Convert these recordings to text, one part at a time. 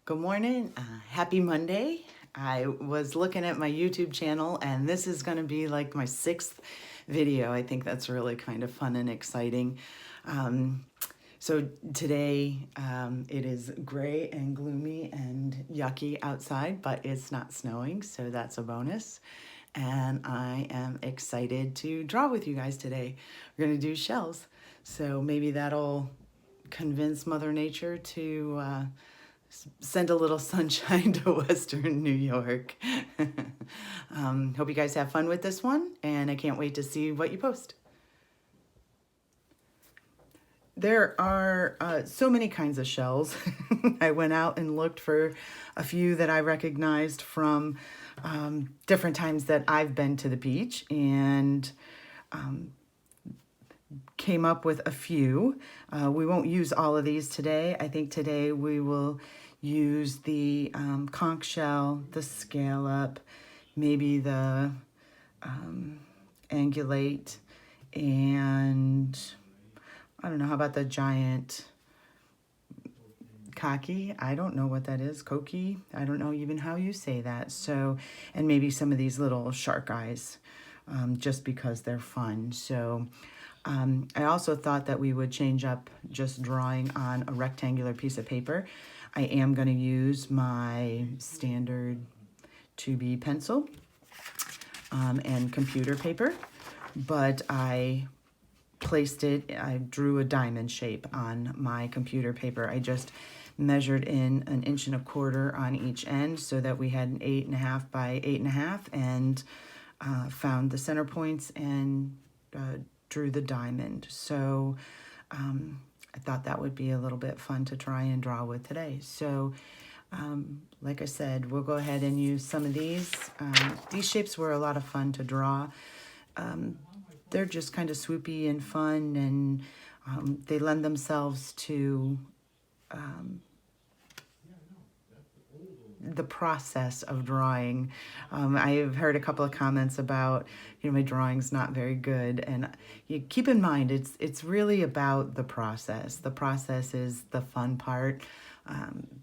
Good morning. Happy Monday. I was looking at my YouTube channel and this is going to be like my 6th video. I think that's really kind of fun and exciting. Um, so today it is gray and gloomy and yucky outside, but it's not snowing, so that's a bonus. And I am excited to draw with you guys today. We're going to do shells. So maybe that'll convince Mother Nature to send a little sunshine to Western New York. Hope you guys have fun with this one, and I can't wait to see what you post. There are so many kinds of shells. I went out and looked for a few that I recognized from different times that I've been to the beach, and came up with a few. We won't use all of these today. I think today we will use the conch shell, the scallop, maybe the angulate, and I don't know, how about the giant cocky? I don't know what that is. Koki? I don't know even how you say that. So, and maybe some of these little shark eyes, just because they're fun. So I also thought that we would change up just drawing on a rectangular piece of paper. I am going to use my standard 2B pencil and computer paper, but I drew a diamond shape on my computer paper. I just measured in 1 1/4 inches on each end so that we had an 8.5 by 8.5, and found the center points and drew the diamond. So I thought that would be a little bit fun to try and draw with today. So like I said, we'll go ahead and use some of these. These shapes were a lot of fun to draw. They're just kind of swoopy and fun, and they lend themselves to the process of drawing. I have heard a couple of comments about, my drawing's not very good, and you keep in mind it's really about the process. The process is the fun part,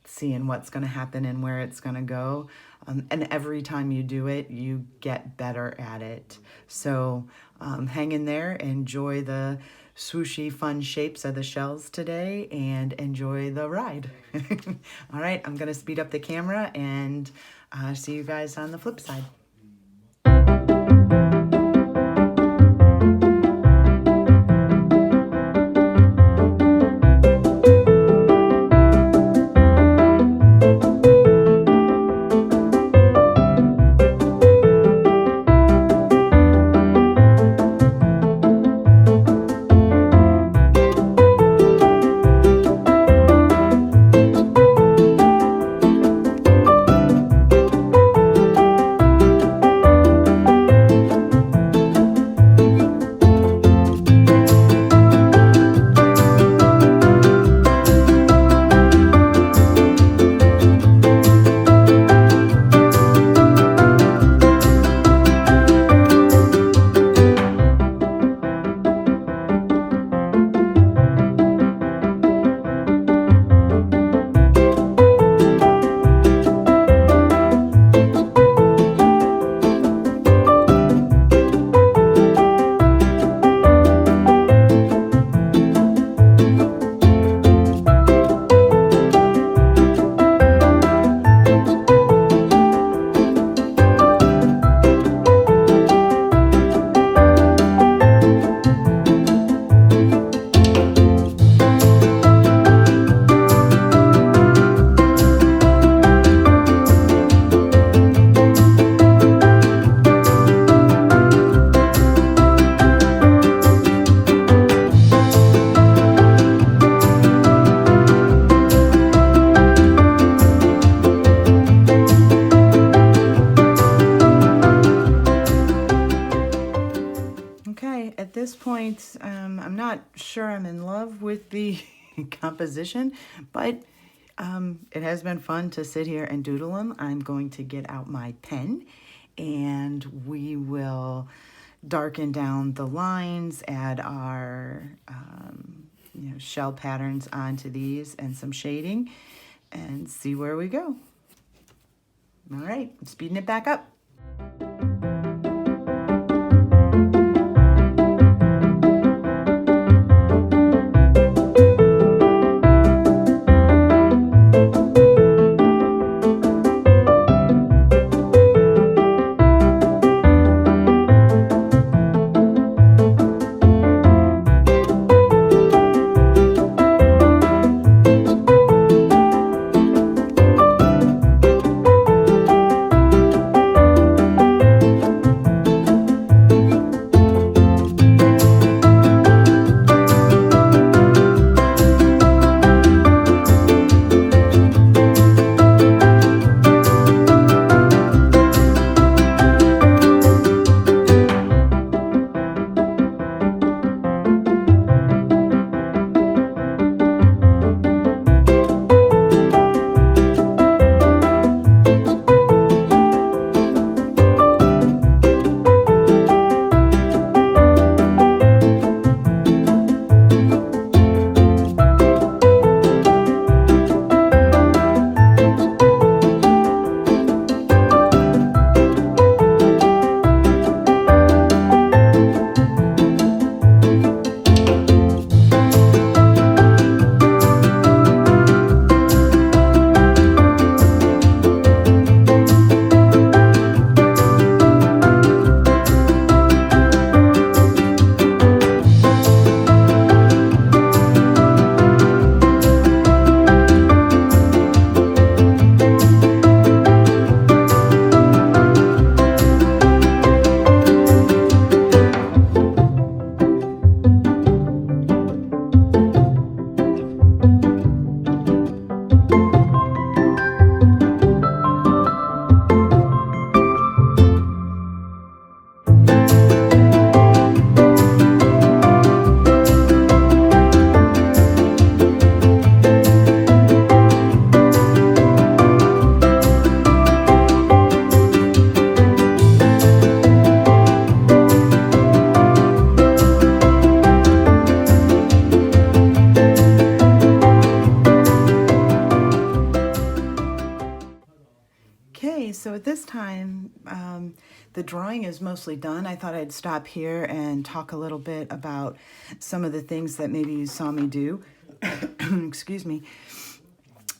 seeing what's going to happen and where it's going to go. And every time you do it, you get better at it. So hang in there, enjoy the swooshy fun shapes of the shells today, and enjoy the ride. All right, I'm going to speed up the camera and see you guys on the flip side. At this point, I'm not sure I'm in love with the composition, but it has been fun to sit here and doodle them. I'm going to get out my pen, and we will darken down the lines, add our shell patterns onto these and some shading, and see where we go. All right, I'm speeding it back up. Okay, so at this time, the drawing is mostly done. I thought I'd stop here and talk a little bit about some of the things that maybe you saw me do. Excuse me.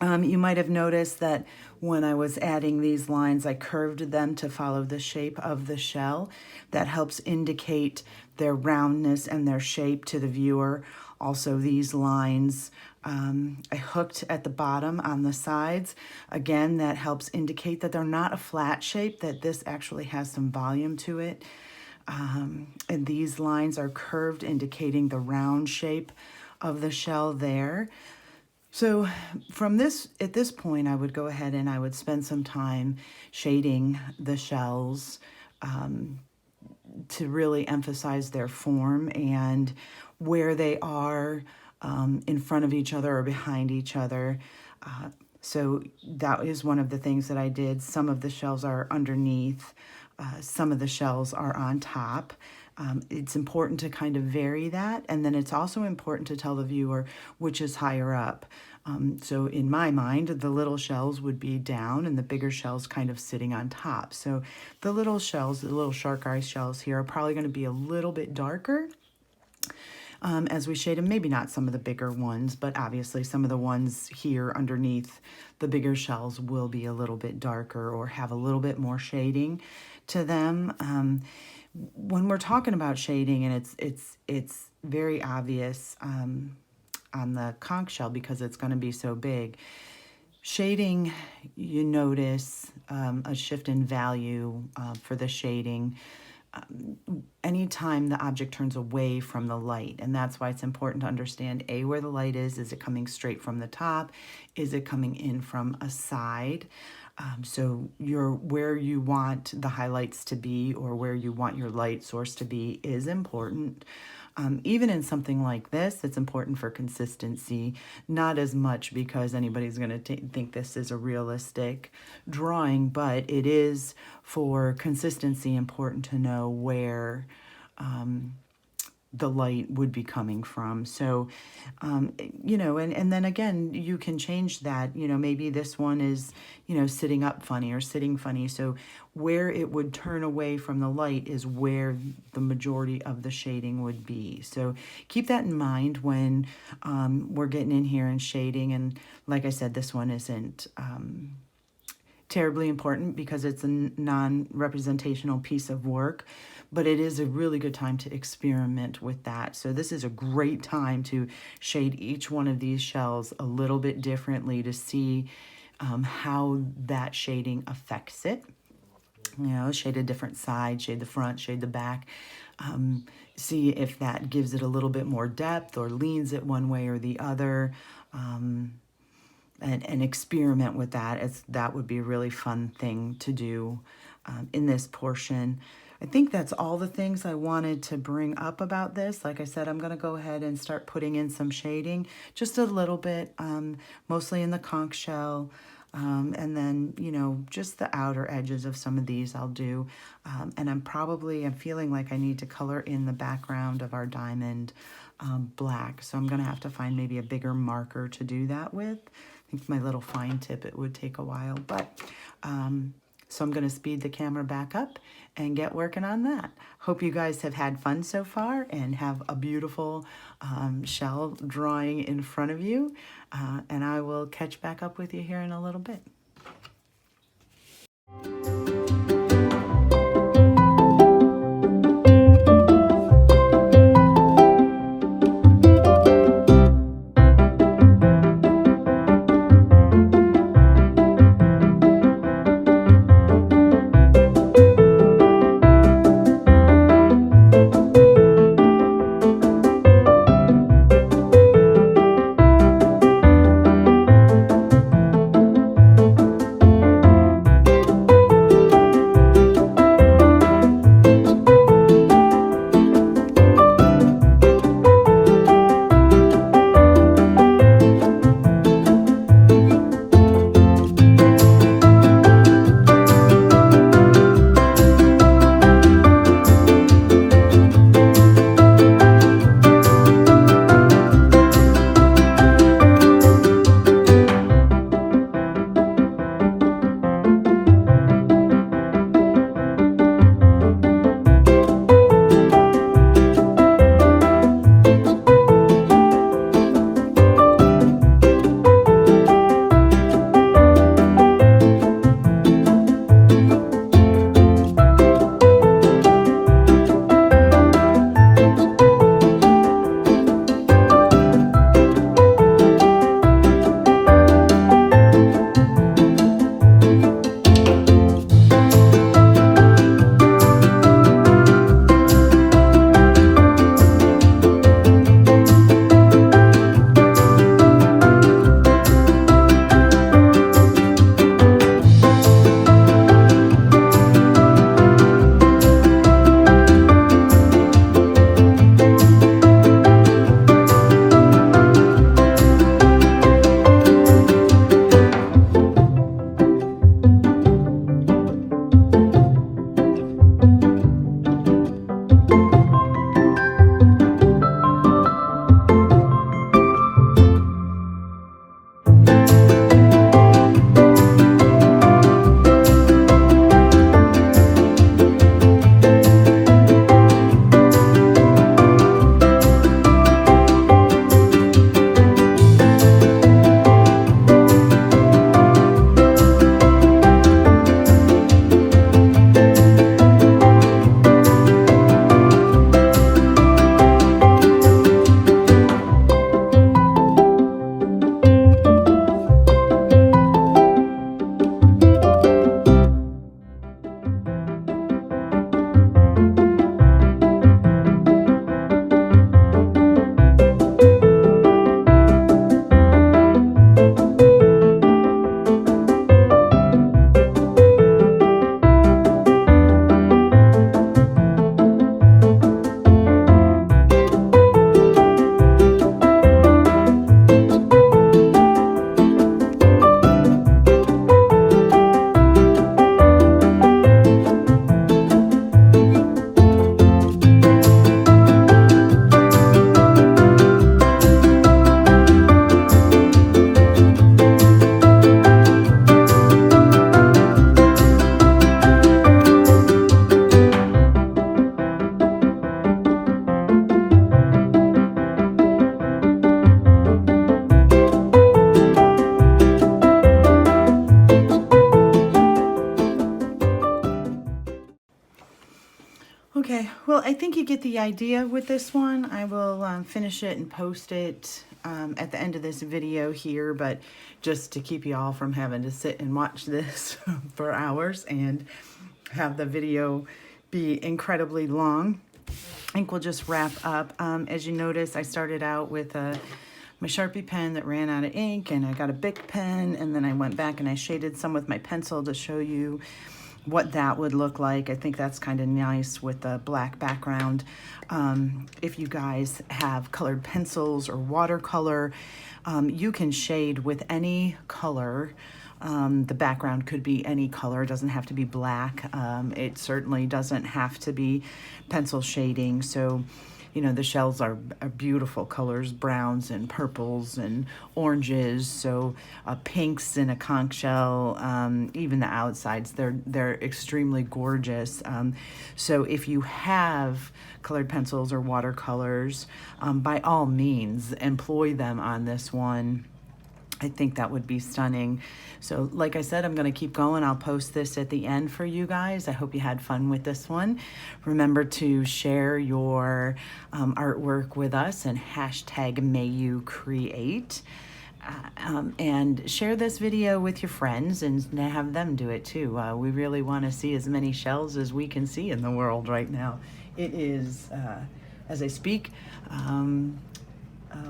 You might have noticed that when I was adding these lines, I curved them to follow the shape of the shell. That helps indicate their roundness and their shape to the viewer. Also, these lines I hooked at the bottom on the sides. Again, that helps indicate that they're not a flat shape, that this actually has some volume to it. And these lines are curved, indicating the round shape of the shell there. So from this, at this point, I would go ahead and I would spend some time shading the shells to really emphasize their form and where they are in front of each other or behind each other. So that is one of the things that I did. Some of the shells are underneath, some of the shells are on top. It's important to kind of vary that, and then it's also important to tell the viewer which is higher up. So in my mind, the little shells would be down and the bigger shells kind of sitting on top. So the little shells, the little shark eye shells here are probably going to be a little bit darker as we shade them. Maybe not some of the bigger ones, but obviously some of the ones here underneath the bigger shells will be a little bit darker or have a little bit more shading to them. When we're talking about shading, and it's very obvious on the conch shell because it's going to be so big. Shading, you notice a shift in value for the shading anytime the object turns away from the light. And that's why it's important to understand, A, where the light is. Is it coming straight from the top? Is it coming in from a side? So where you want the highlights to be or where you want your light source to be is important. Even in something like this, it's important for consistency, not as much because anybody's going to think this is a realistic drawing, but it is for consistency important to know where the light would be coming from. So, you know, and then again, you can change that. You know, maybe this one is, you know, sitting up funny or sitting funny. So where it would turn away from the light is where the majority of the shading would be. So keep that in mind when we're getting in here and shading. And like I said, this one isn't terribly important because it's a non-representational piece of work, but it is a really good time to experiment with that. So this is a great time to shade each one of these shells a little bit differently to see how that shading affects it. You know, shade a different side, shade the front, shade the back. See if that gives it a little bit more depth or leans it one way or the other. And experiment with that, as that would be a really fun thing to do in this portion. I think that's all the things I wanted to bring up about this. Like I said, I'm going to go ahead and start putting in some shading, just a little bit, mostly in the conch shell. And then, you know, just the outer edges of some of these I'll do. And I'm feeling like I need to color in the background of our diamond black. So I'm going to have to find maybe a bigger marker to do that with. I think my little fine tip, it would take a while. But so I'm going to speed the camera back up and get working on that. Hope you guys have had fun so far and have a beautiful shell drawing in front of you. And I will catch back up with you here in a little bit. Well, I think you get the idea with this one. I will finish it and post it at the end of this video here, but just to keep you all from having to sit and watch this for hours and have the video be incredibly long, I think we'll just wrap up. As you notice, I started out with my Sharpie pen that ran out of ink, and I got a Bic pen, and then I went back and I shaded some with my pencil to show you what that would look like. I think that's kind of nice with the black background. If you guys have colored pencils or watercolor, you can shade with any color. The background could be any color, it doesn't have to be black. It certainly doesn't have to be pencil shading. So, you know, the shells are beautiful colors, browns and purples and oranges. So pinks in a conch shell, even the outsides, they're extremely gorgeous. So if you have colored pencils or watercolors, by all means, employ them on this one. I think that would be stunning. So like I said, I'm going to keep going. I'll post this at the end for you guys. I hope you had fun with this one. Remember to share your artwork with us and hashtag #MayYouCreate. And share this video with your friends and have them do it too. We really want to see as many shells as we can see in the world right now. It is, as I speak,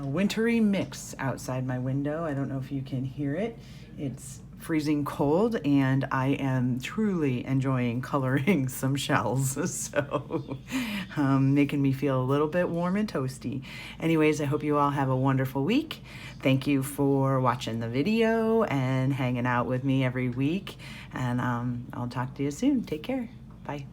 wintry mix outside my window. I don't know if you can hear it. It's freezing cold, and I am truly enjoying coloring some shells. So making me feel a little bit warm and toasty. Anyways, I hope you all have a wonderful week. Thank you for watching the video and hanging out with me every week. And I'll talk to you soon. Take care. Bye.